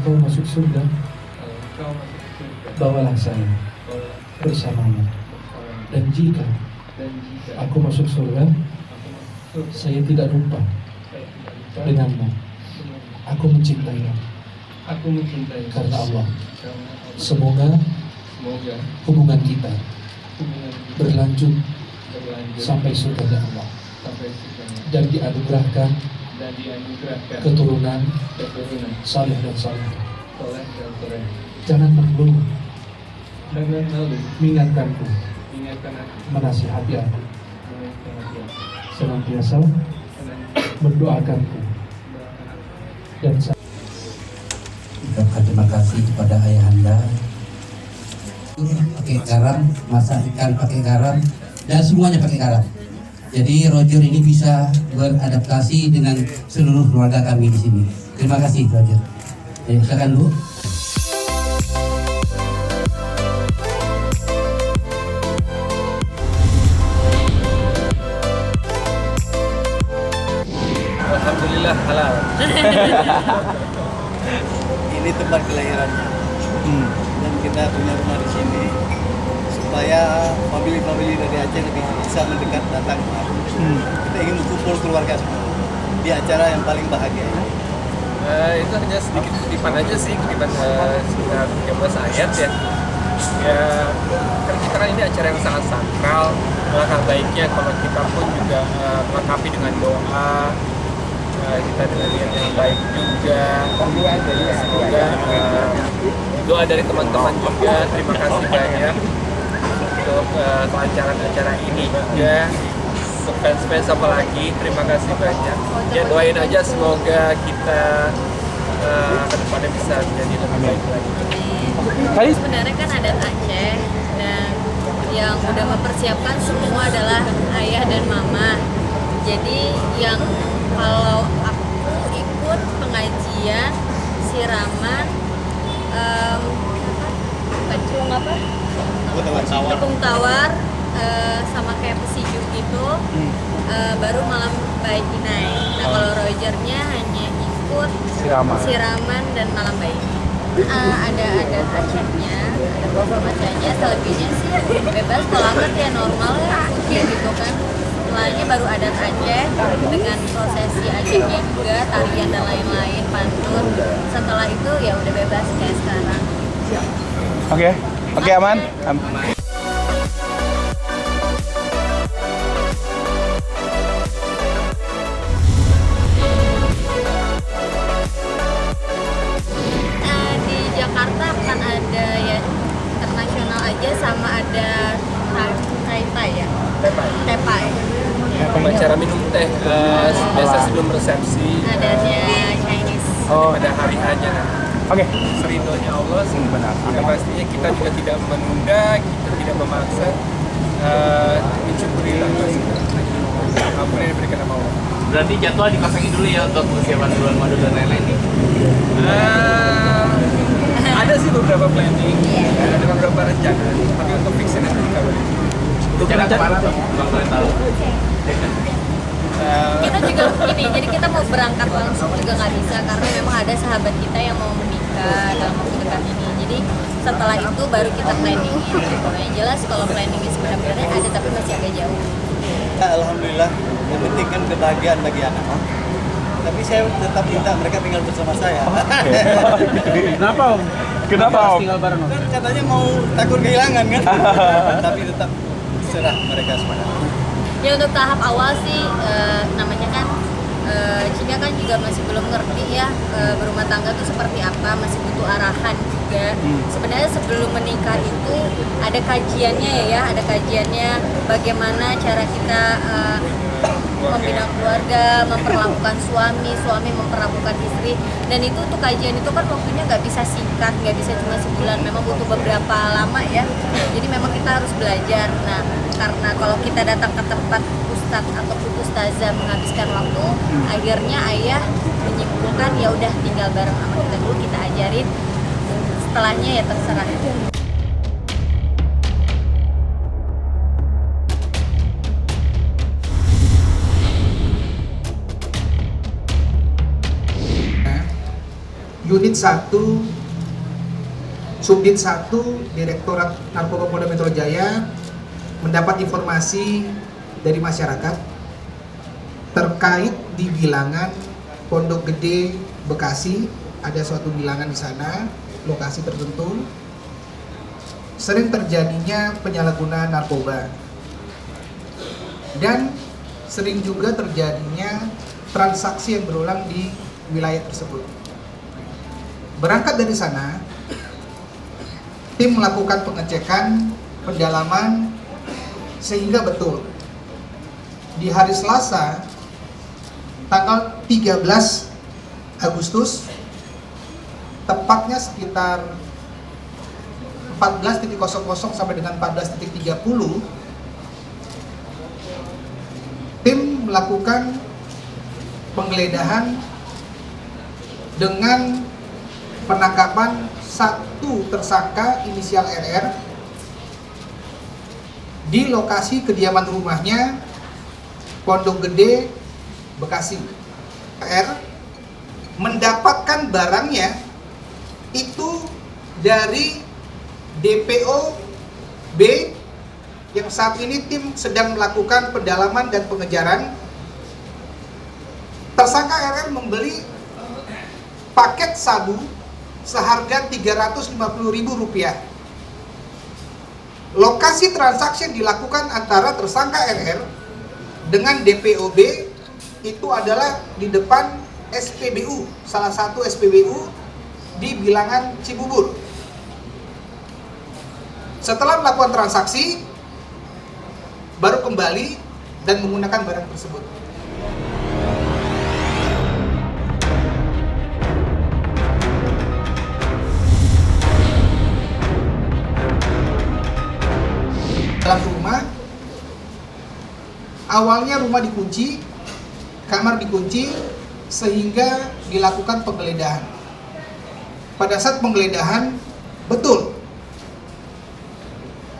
engkau masuk surga, bawalah saya bersamamu. Dan jika aku masuk surga, saya tidak lupa denganmu. Aku mencintaimu karena Allah. Semoga hubungan kita berlanjut sampai surga Allah dan dianugerahkan keturunan saleh dan saleh. Jangan perlu mengingatkanku, menasihati aku, senantiasa mendoakanku dan ucapkan terima kasih kepada ayahanda. Pakai garam, masak ikan pakai garam, dan semuanya pakai garam. Jadi Roger ini bisa beradaptasi dengan seluruh keluarga kami di sini. Terima kasih Roger. Silakan Bu. Alhamdulillah halal. Ini tempat kelahirannya. Dan kita punya rumah di sini supaya famili-famili dari Aceh lebih bisa mendekat datang. Kita ingin berkumpul keluarga semua di acara yang paling bahagia. Itu hanya sedikit kutipan aja sih, kutipan sekitar 13 ayat ya. Ya, kan kita kan ini acara yang sangat sakral. Langkah baiknya kalau kita pun juga melengkapi dengan doa. Kita dengan niat yang baik juga. Semoga doa dari teman-teman juga. Terima kasih banyak untuk kelancaran acara ini juga. Fans-fans apalagi, terima kasih banyak. Ya doain aja semoga kita ke depannya bisa menjadi lebih baik lagi. Sebenarnya kan adat Aceh dan yang udah mempersiapkan semua adalah ayah dan mama. Jadi yang kalau aku ikut pengajian siraman tepung tawar sama kayak pesiju gitu, baru malam baik inai. Nah kalau Rogernya hanya ikut siraman dan malam baik. Ada adat Acehnya, ada program Acehnya, selebihnya sih bebas kalau angkat ya normal ya kayak gitu kan. Setelahnya baru adat Aceh dengan prosesi Acehnya juga, tarian dan lain-lain, pantun. Setelah itu ya udah bebas kayak sekarang. Oke, aman. Di Jakarta akan ada ya internasional aja sama ada Tepai ya. Tepai. Cara minum teh biasa sebelum resepsi. Adanya Chinese. Pada hari hanya nanti. Oke. Serindonya Allah sih. Benar. Yang pastinya kita juga tidak menunda, kita tidak memaksa. Mencukurilah apa yang diberikan sama Allah. Berarti jadwal dipasangin dulu ya untuk persiapan bulan madu dan lain-lain nih. Ada sih beberapa planning, ada beberapa rencana, tapi untuk fix nanti dikabarin. Rencana kemana tuh? Kalau boleh tahu. Kita juga gini, jadi kita mau berangkat langsung juga nggak bisa karena memang ada sahabat kita yang mau menikah dalam waktu dekat ini. Jadi setelah itu baru kita planning. Yang jelas kalau planningnya sebenarnya ada tapi masih agak jauh. Alhamdulillah, yang penting kan kebahagiaan bagi anak. Tapi saya tetap minta mereka tinggal bersama saya. Kenapa Om? Kenapa Om? Tinggal bareng. Kan katanya mau takut kehilangan kan. Tapi tetap serah mereka semuanya. Ya untuk tahap awal sih namanya kan Cika kan juga masih belum ngerti ya berumah tangga itu seperti apa, masih butuh arahan juga. Sebenarnya sebelum menikah itu ada kajiannya ya, ada kajiannya bagaimana cara kita membina keluarga, memperlakukan suami memperlakukan istri. Dan itu untuk kajian itu kan waktunya nggak bisa singkat, nggak bisa cuma sebulan, memang butuh beberapa lama ya. Jadi memang kita harus belajar. Nah karena kalau kita datang ke tempat ustadz atau ustazah menghabiskan waktu, akhirnya ayah menyimpulkan ya udah tinggal bareng sama kita dulu, kita ajarin, setelahnya ya terserah. Unit 1 Subdit 1 Direktorat Narkoba Polda Metro Jaya mendapat informasi dari masyarakat terkait di bilangan Pondok Gede, Bekasi. Ada suatu bilangan di sana, lokasi tertentu, sering terjadinya penyalahgunaan narkoba dan sering juga terjadinya transaksi yang berulang di wilayah tersebut. Berangkat dari sana, tim melakukan pengecekan, pendalaman, sehingga betul di hari Selasa tanggal 13 Agustus tepatnya sekitar 14.00 sampai dengan 14.30 tim melakukan penggeledahan dengan penangkapan satu tersangka inisial RR di lokasi kediaman rumahnya Pondok Gede, Bekasi. RR mendapatkan barangnya itu dari DPO B yang saat ini tim sedang melakukan pendalaman dan pengejaran. Tersangka RR membeli paket sabu seharga Rp350.000. Lokasi transaksi yang dilakukan antara tersangka RR dengan DPO B itu adalah di depan SPBU, salah satu SPBU di bilangan Cibubur. Setelah melakukan transaksi, baru kembali dan menggunakan barang tersebut. Dalam rumah, awalnya rumah dikunci, kamar dikunci, sehingga dilakukan penggeledahan. Pada saat penggeledahan, betul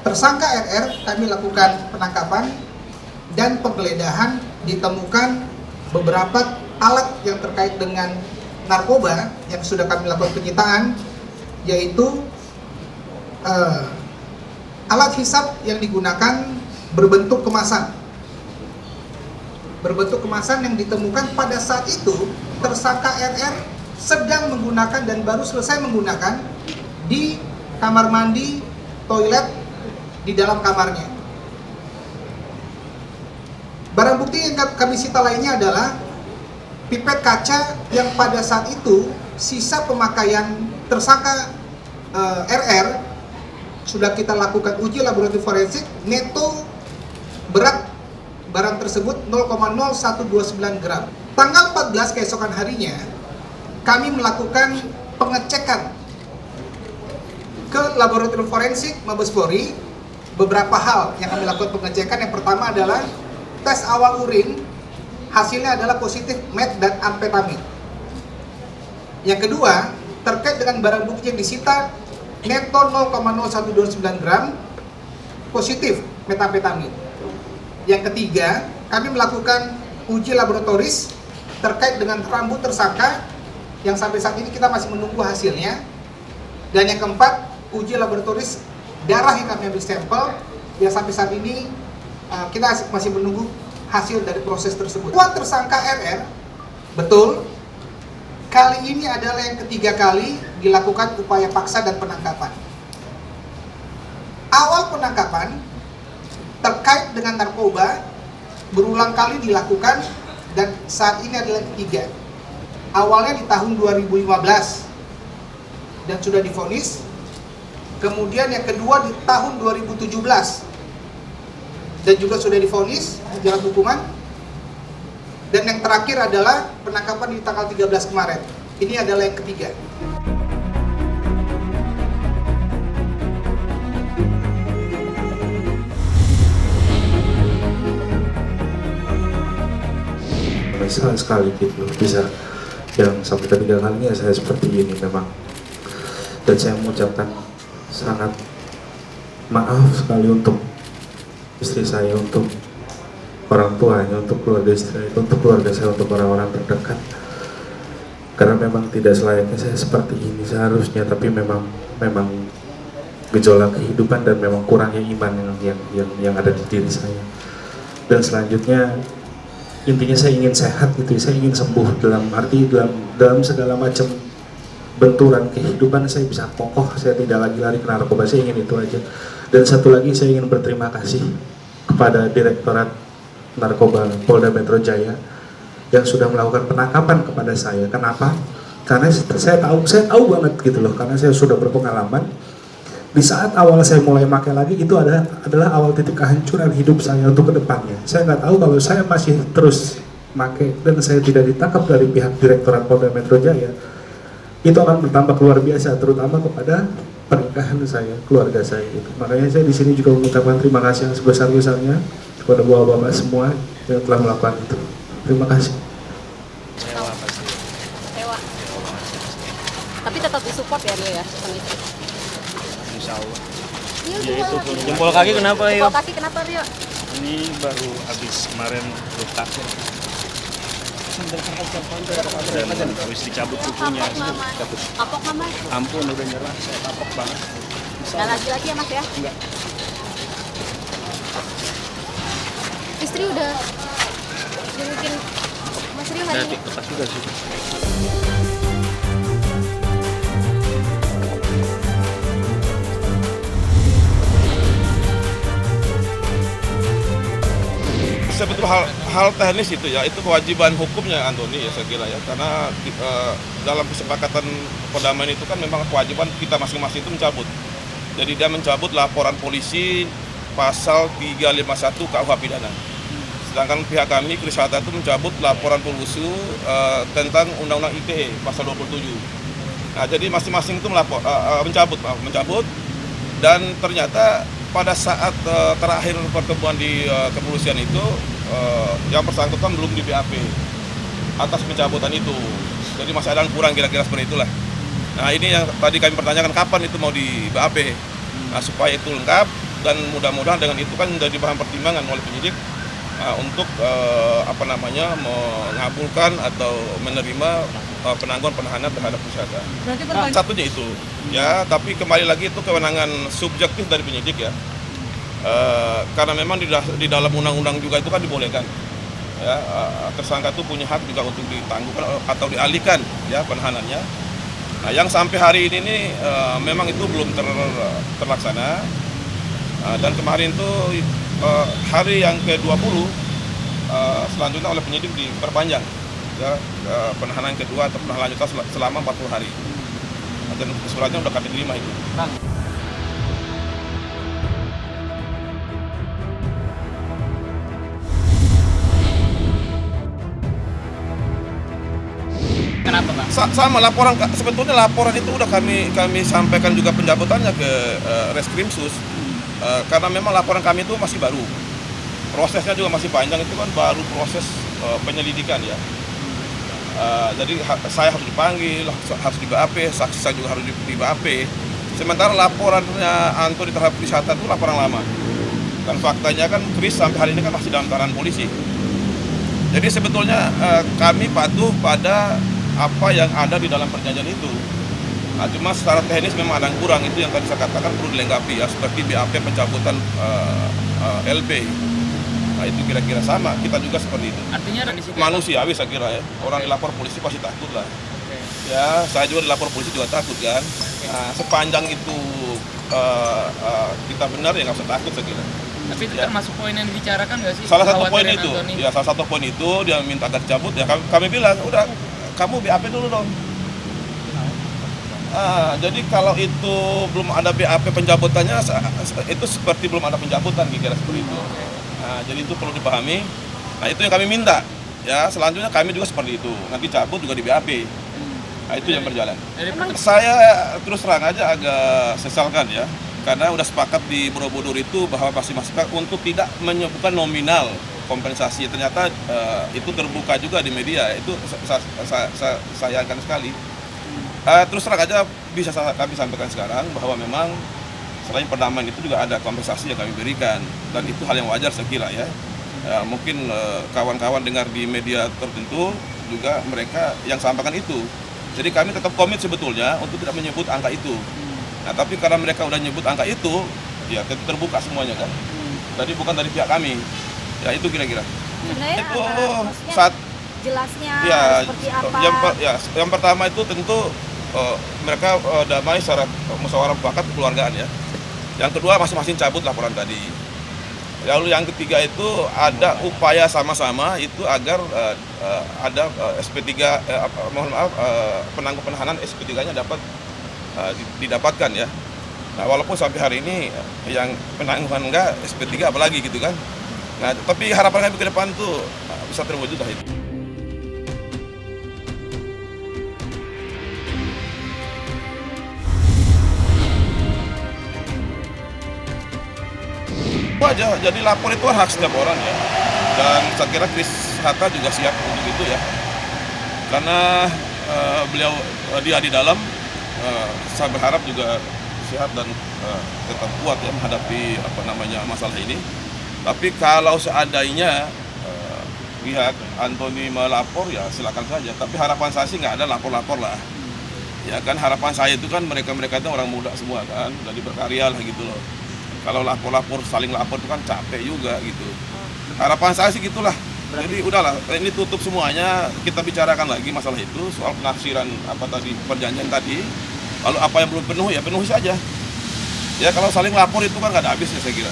tersangka RR kami lakukan penangkapan dan penggeledahan, ditemukan beberapa alat yang terkait dengan narkoba yang sudah kami lakukan penyitaan, yaitu alat hisap yang digunakan berbentuk kemasan. Berbentuk kemasan yang ditemukan pada saat itu tersangka RR sedang menggunakan dan baru selesai menggunakan di kamar mandi, toilet, di dalam kamarnya. Barang bukti yang kami sita lainnya adalah pipet kaca yang pada saat itu sisa pemakaian tersangka RR sudah kita lakukan uji laboratorium forensik, neto berat barang tersebut 0,0129 gram. Tanggal 14 keesokan harinya kami melakukan pengecekan ke laboratorium forensik Mabes Polri. Beberapa hal yang kami lakukan pengecekan. Yang pertama adalah tes awal urin, hasilnya adalah positif met dan amfetamin. Yang kedua, terkait dengan barang bukti yang disita, neto 0,0129 gram positif metamfetamin. Yang ketiga, kami melakukan uji laboratoris terkait dengan rambut tersangka yang sampai saat ini kita masih menunggu hasilnya. Dan yang keempat, uji laboratoris darah yang kami ambil sampel yang sampai saat ini kita masih menunggu hasil dari proses tersebut. Kuat tersangka RR, betul, kali ini adalah yang ketiga kali dilakukan upaya paksa dan penangkapan. Awal penangkapan terkait dengan narkoba berulang kali dilakukan dan saat ini adalah yang ketiga. Awalnya di tahun 2015 dan sudah divonis. Kemudian yang kedua di tahun 2017 dan juga sudah divonis menjalani hukuman. Dan yang terakhir adalah penangkapan di tanggal 13 kemarin. Ini adalah yang ketiga. Senang sekali gitu bisa yang sampai ketiga kalinya saya seperti ini memang, dan saya mengucapkan sangat maaf sekali untuk istri saya, untuk orang tuanya, untuk keluarga istri saya, untuk keluarga saya, untuk orang-orang terdekat, karena memang tidak selayaknya saya seperti ini seharusnya, tapi memang gejolak kehidupan dan memang kurangnya iman yang ada di diri saya. Dan selanjutnya intinya saya ingin sehat gitu, saya ingin sembuh dalam arti dalam segala macam benturan kehidupan saya bisa kokoh, saya tidak lagi lari ke narkoba, saya ingin itu aja. Dan satu lagi saya ingin berterima kasih kepada Direktorat Narkoba Polda Metro Jaya yang sudah melakukan penangkapan kepada saya. Kenapa? Karena saya tahu banget gitu loh, karena saya sudah berpengalaman. Di saat awal saya mulai pakai lagi, itu adalah awal titik kehancuran hidup saya untuk kedepannya. Saya nggak tahu kalau saya masih terus pakai dan saya tidak ditangkap dari pihak Direktorat Polda Metro Jaya, itu akan bertambah luar biasa, terutama kepada pernikahan saya, keluarga saya. Itu. Makanya saya di sini juga mengucapkan terima kasih yang sebesar-besarnya kepada bapak-bapak semua yang telah melakukan itu. Terima kasih. Kecewa. Tapi tetap disupport ya dia ya sama istri. Insya Allah. Iya, Ya itu gimana? jempol kaki kenapa Rio? Jempol kaki kenapa Rio? Ini baru habis kemarin luka dan habis dicabut kukunya. Kapok mama. Ampun udah nyerah, saya kapok banget. Nggak lagi ya mas ya? Enggak. Istri udah mungkin Mas Rio hari ini. Lepas juga sih. Sebetulnya hal teknis itu ya, itu kewajiban hukumnya Antoni ya saya kira ya, karena dalam kesepakatan perdamaian itu kan memang kewajiban kita masing-masing itu mencabut. Jadi dia mencabut laporan polisi pasal 351 KUH pidana. Sedangkan pihak kami Krisata itu mencabut laporan Polhusu tentang Undang-Undang ITE pasal 27. Nah, jadi masing-masing itu mencabut dan ternyata pada saat terakhir pertemuan di kepolisian itu yang bersangkutan belum di BAP atas pencabutan itu. Jadi masih ada yang kurang kira-kira seperti itulah. Nah, ini yang tadi kami pertanyakan kapan itu mau di BAP. Nah, supaya itu lengkap dan mudah-mudahan dengan itu kan menjadi bahan pertimbangan oleh penyidik untuk mengabulkan atau menerima penangguhan penahanan terhadap Krisata. Satunya itu ya, tapi kembali lagi itu kewenangan subjektif dari penyidik ya, karena memang di dalam undang-undang juga itu kan dibolehkan ya, tersangka itu punya hak juga untuk ditangguhkan atau dialihkan ya penahanannya. Nah, yang sampai hari ini memang itu belum terlaksana, dan kemarin itu hari yang ke-20 selanjutnya oleh penyidik diperpanjang ya, penahanan kedua atau penahanan lanjutan selama 40 hari. Dan suratnya udah kami terima itu. Kenapa Bang? Sama laporan, sebetulnya laporan itu udah kami sampaikan juga pencabutannya ke Reskrimsus. Karena memang laporan kami itu masih baru, prosesnya juga masih panjang, itu kan baru proses penyelidikan ya. Jadi saya harus dipanggil, harus di BAP, saksi saya juga harus di BAP. Sementara laporannya Antoni terhadap Krisata itu laporan lama. Dan faktanya kan Kris sampai hari ini kan masih dalam tahanan polisi. Jadi sebetulnya kami patuh pada apa yang ada di dalam perjanjian itu. Nah, cuma secara teknis memang ada yang kurang, itu yang tadi saya katakan perlu dilengkapi ya, seperti BAP pencabutan LB. Nah, itu kira-kira sama, kita juga seperti itu. Artinya manusiawi saya kira ya, orang dilapor polisi pasti takut lah. Ya, saya juga dilapor polisi juga takut kan. Nah, sepanjang itu kita benar ya nggak usah takut saya kira. Tapi itu termasuk poin yang dibicarakan nggak sih? Salah satu poin itu, ya salah satu poin itu dia minta agar cabut ya, kami bilang udah kamu BAP dulu dong. Jadi kalau itu belum ada BAP pencabutannya, itu seperti belum ada pencabutan kira-kira seperti itu. Nah, jadi itu perlu dipahami. Nah, itu yang kami minta. Ya, selanjutnya kami juga seperti itu. Nanti cabut juga di BAP. Nah, itu yang berjalan. Saya terus terang aja agak sesalkan ya, karena udah sepakat di Borobudur itu bahwa masing-masing untuk tidak menyebutkan nominal kompensasi. Ternyata itu terbuka juga di media. Itu saya sayangkan sekali. Terus terang aja bisa kami sampaikan sekarang bahwa memang selain perdamaian itu juga ada kompensasi yang kami berikan, dan itu hal yang wajar saya kira ya. Mungkin kawan-kawan dengar di media tertentu juga mereka yang sampaikan itu. Jadi kami tetap komit sebetulnya untuk tidak menyebut angka itu. Nah, tapi karena mereka udah nyebut angka itu, ya terbuka semuanya kan. Tadi bukan dari pihak kami. Ya itu kira-kira. Sebenarnya Itu maksudnya saat jelasnya ya, seperti apa? yang pertama itu tentu mereka damai secara musyawarah mufakat kekeluargaan ya. Yang kedua masing-masing cabut laporan tadi. Lalu yang ketiga itu ada upaya sama-sama itu agar ada SP3 mohon maaf penangguh penahanan SP3-nya dapat didapatkan ya. Nah, walaupun sampai hari ini yang penangguhan enggak SP3 apalagi gitu kan. Nah, tapi harapan kami ke depan tuh bisa terwujud lah itu. Itu aja, jadi lapor itu hak setiap orang ya. Dan saya kira Kris Hatta juga siap untuk itu ya. Karena beliau dia di dalam, saya berharap juga sehat dan tetap kuat ya menghadapi masalah ini. Tapi kalau seandainya pihak Antoni melapor ya silakan saja. Tapi harapan saya sih nggak ada lapor-lapor lah. Ya kan harapan saya itu kan mereka itu orang muda semua kan, udah berkarya lah gitu loh. Kalau lapor-lapor, saling lapor itu kan capek juga gitu. Harapan saya sih gitulah. Jadi udahlah, ini tutup semuanya, kita bicarakan lagi masalah itu, soal penafsiran perjanjian tadi. Lalu apa yang belum penuh ya penuhi saja. Ya kalau saling lapor itu kan nggak ada habisnya saya kira.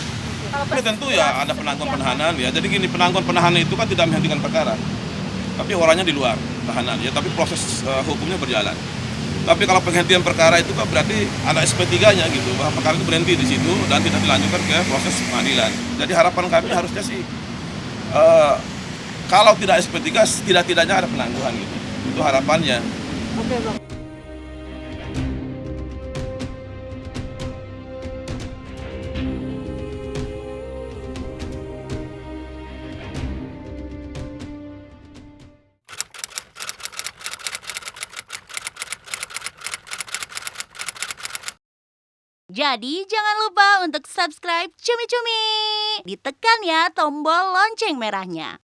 Tapi tentu ya ada penangguhan penahanan ya. Jadi gini, penangguhan penahanan itu kan tidak menghentikan perkara. Tapi orangnya di luar tahanan ya, tapi proses hukumnya berjalan. Tapi kalau penghentian perkara itu kan berarti ada SP3-nya gitu, bahwa perkara itu berhenti di situ dan tidak dilanjutkan ke proses pengadilan. Jadi harapan kami harusnya sih, kalau tidak SP3, tidak-tidaknya ada penangguhan gitu. Itu harapannya. Oke, Bang. Jadi jangan lupa untuk subscribe Cumi Cumi. Ditekan ya tombol lonceng merahnya.